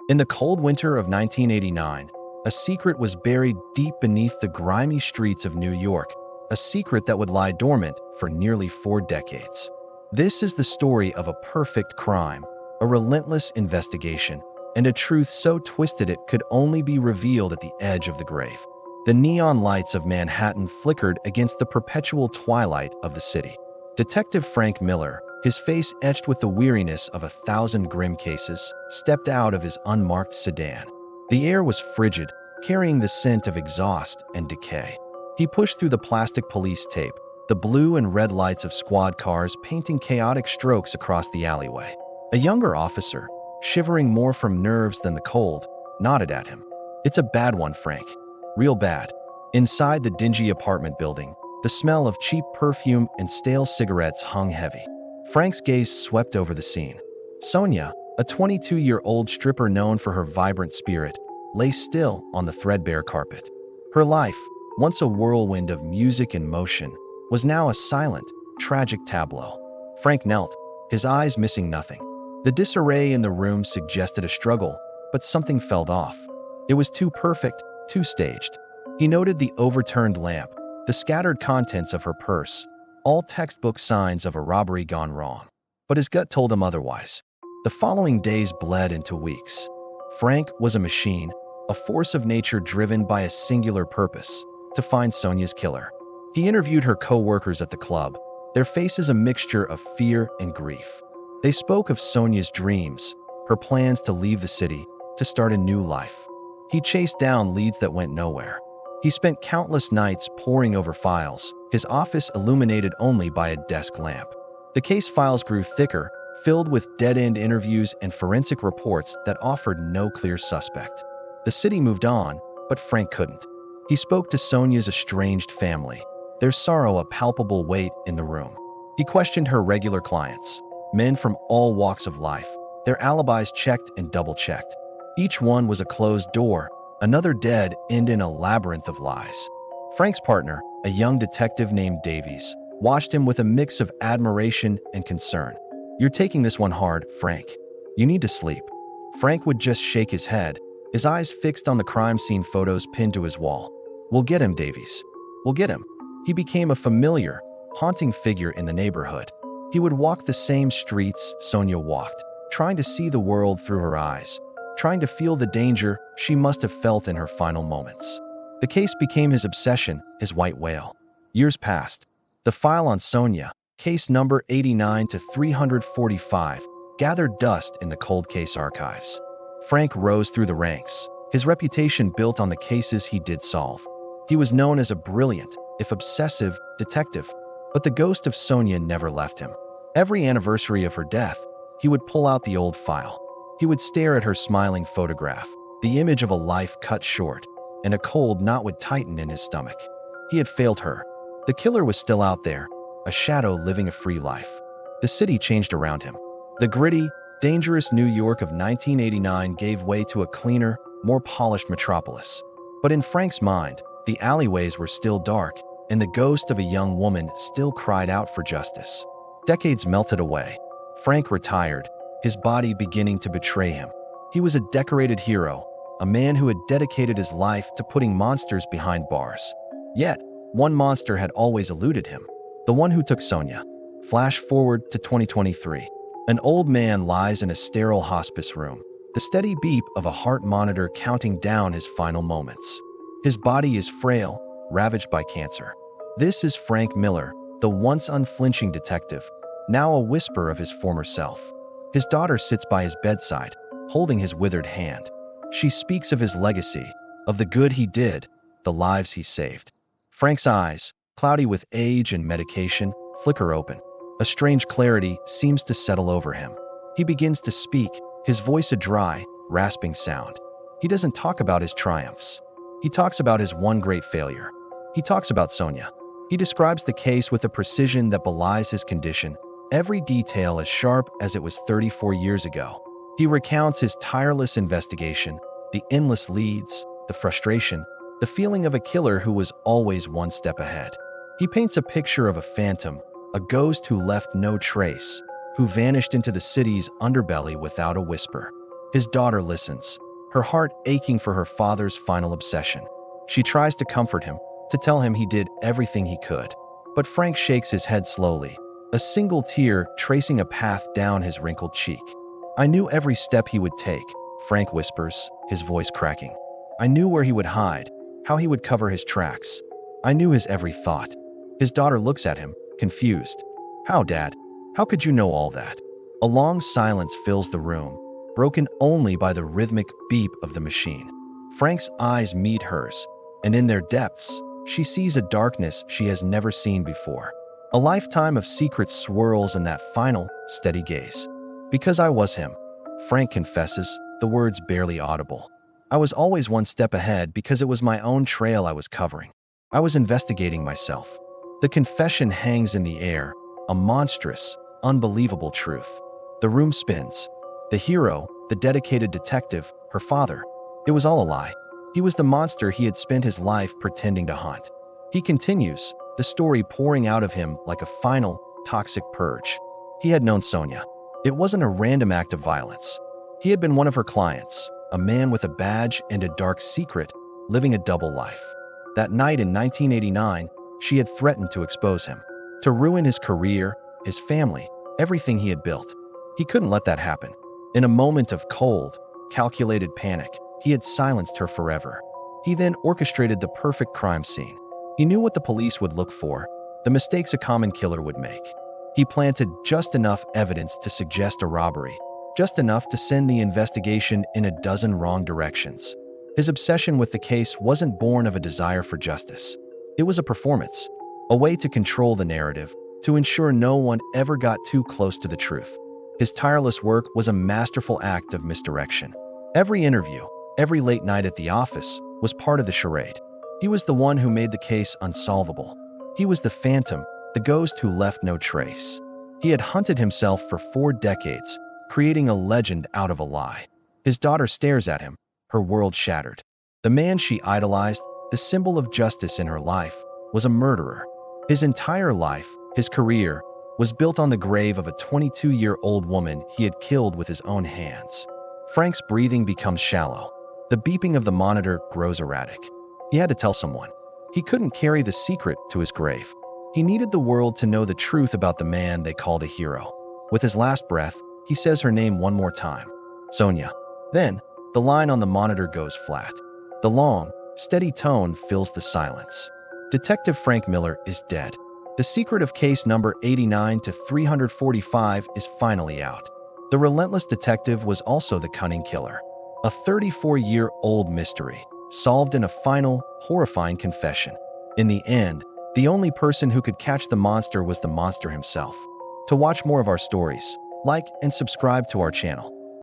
In the cold winter of 1989, a secret was buried deep beneath the grimy streets of New York, a secret that would lie dormant for nearly 4 decades. This is the story of a perfect crime, a relentless investigation, and a truth so twisted it could only be revealed at the edge of the grave. The neon lights of Manhattan flickered against the perpetual twilight of the city. Detective Frank Miller, his face etched with the weariness of 1,000 grim cases, stepped out of his unmarked sedan. The air was frigid, carrying the scent of exhaust and decay. He pushed through the plastic police tape, the blue and red lights of squad cars painting chaotic strokes across the alleyway. A younger officer, shivering more from nerves than the cold, nodded at him. "It's a bad one, Frank. Real bad." Inside the dingy apartment building, the smell of cheap perfume and stale cigarettes hung heavy. Frank's gaze swept over the scene. Sonia, a 22-year-old stripper known for her vibrant spirit, lay still on the threadbare carpet. Her life, once a whirlwind of music and motion, was now a silent, tragic tableau. Frank knelt, his eyes missing nothing. The disarray in the room suggested a struggle, but something felt off. It was too perfect, too staged. He noted the overturned lamp, the scattered contents of her purse, all textbook signs of a robbery gone wrong. But his gut told him otherwise. The following days bled into weeks. Frank was a machine, a force of nature driven by a singular purpose: to find Sonia's killer. He interviewed her co-workers at the club, their faces a mixture of fear and grief. They spoke of Sonia's dreams, her plans to leave the city, to start a new life. He chased down leads that went nowhere. He spent countless nights poring over files, his office illuminated only by a desk lamp. The case files grew thicker, filled with dead-end interviews and forensic reports that offered no clear suspect. The city moved on, but Frank couldn't. He spoke to Sonia's estranged family, their sorrow a palpable weight in the room. He questioned her regular clients, men from all walks of life, their alibis checked and double-checked. Each one was a closed door, another dead end in a labyrinth of lies. Frank's partner, a young detective named Davies, watched him with a mix of admiration and concern. "You're taking this one hard, Frank. You need to sleep." Frank would just shake his head, his eyes fixed on the crime scene photos pinned to his wall. "We'll get him, Davies. We'll get him." He became a familiar, haunting figure in the neighborhood. He would walk the same streets Sonia walked, trying to see the world through her eyes, trying to feel the danger she must have felt in her final moments. The case became his obsession, his white whale. Years passed. The file on Sonia, case number 89 to 345, gathered dust in the cold case archives. Frank rose through the ranks, his reputation built on the cases he did solve. He was known as a brilliant, if obsessive, detective, but the ghost of Sonia never left him. Every anniversary of her death, he would pull out the old file. He would stare at her smiling photograph, the image of a life cut short, and a cold knot would tighten in his stomach. He had failed her. The killer was still out there, a shadow living a free life. The city changed around him. The gritty, dangerous New York of 1989 gave way to a cleaner, more polished metropolis. But in Frank's mind, the alleyways were still dark, and the ghost of a young woman still cried out for justice. Decades melted away. Frank retired, his body beginning to betray him. He was a decorated hero, a man who had dedicated his life to putting monsters behind bars. Yet, one monster had always eluded him, the one who took Sonia. Flash forward to 2023. An old man lies in a sterile hospice room, the steady beep of a heart monitor counting down his final moments. His body is frail, ravaged by cancer. This is Frank Miller, the once unflinching detective, now a whisper of his former self. His daughter sits by his bedside, holding his withered hand. She speaks of his legacy, of the good he did, the lives he saved. Frank's eyes, cloudy with age and medication, flicker open. A strange clarity seems to settle over him. He begins to speak, his voice a dry, rasping sound. He doesn't talk about his triumphs. He talks about his one great failure. He talks about Sonia. He describes the case with a precision that belies his condition, every detail as sharp as it was 34 years ago. He recounts his tireless investigation, the endless leads, the frustration, the feeling of a killer who was always one step ahead. He paints a picture of a phantom, a ghost who left no trace, who vanished into the city's underbelly without a whisper. His daughter listens, her heart aching for her father's final obsession. She tries to comfort him, to tell him he did everything he could. But Frank shakes his head slowly, a single tear tracing a path down his wrinkled cheek. "I knew every step he would take," Frank whispers, his voice cracking. "I knew where he would hide, how he would cover his tracks. I knew his every thought." His daughter looks at him, confused. "How, Dad? How could you know all that?" A long silence fills the room, broken only by the rhythmic beep of the machine. Frank's eyes meet hers, and in their depths, she sees a darkness she has never seen before. A lifetime of secrets swirls in that final, steady gaze. "Because I was him," Frank confesses, the words barely audible. "I was always one step ahead because it was my own trail I was covering. I was investigating myself." The confession hangs in the air, a monstrous, unbelievable truth. The room spins. The hero, the dedicated detective, her father, it was all a lie. He was the monster he had spent his life pretending to hunt. He continues, the story pouring out of him like a final, toxic purge. He had known Sonia. It wasn't a random act of violence. He had been one of her clients, a man with a badge and a dark secret, living a double life. That night in 1989, she had threatened to expose him, to ruin his career, his family, everything he had built. He couldn't let that happen. In a moment of cold, calculated panic, he had silenced her forever. He then orchestrated the perfect crime scene. He knew what the police would look for, the mistakes a common killer would make. He planted just enough evidence to suggest a robbery, just enough to send the investigation in a dozen wrong directions. His obsession with the case wasn't born of a desire for justice. It was a performance, a way to control the narrative, to ensure no one ever got too close to the truth. His tireless work was a masterful act of misdirection. Every interview, every late night at the office, was part of the charade. He was the one who made the case unsolvable. He was the phantom, the ghost who left no trace. He had hunted himself for 4 decades, creating a legend out of a lie. His daughter stares at him, her world shattered. The man she idolized, the symbol of justice in her life, was a murderer. His entire life, his career, was built on the grave of a 22-year-old woman he had killed with his own hands. Frank's breathing becomes shallow. The beeping of the monitor grows erratic. He had to tell someone. He couldn't carry the secret to his grave. He needed the world to know the truth about the man they called a hero. With his last breath, he says her name one more time. "Sonia." Then, the line on the monitor goes flat. The long, steady tone fills the silence. Detective Frank Miller is dead. The secret of case number 89 to 345 is finally out. The relentless detective was also the cunning killer. A 34-year-old mystery, solved in a final, horrifying confession. In the end, the only person who could catch the monster was the monster himself. To watch more of our stories, like and subscribe to our channel.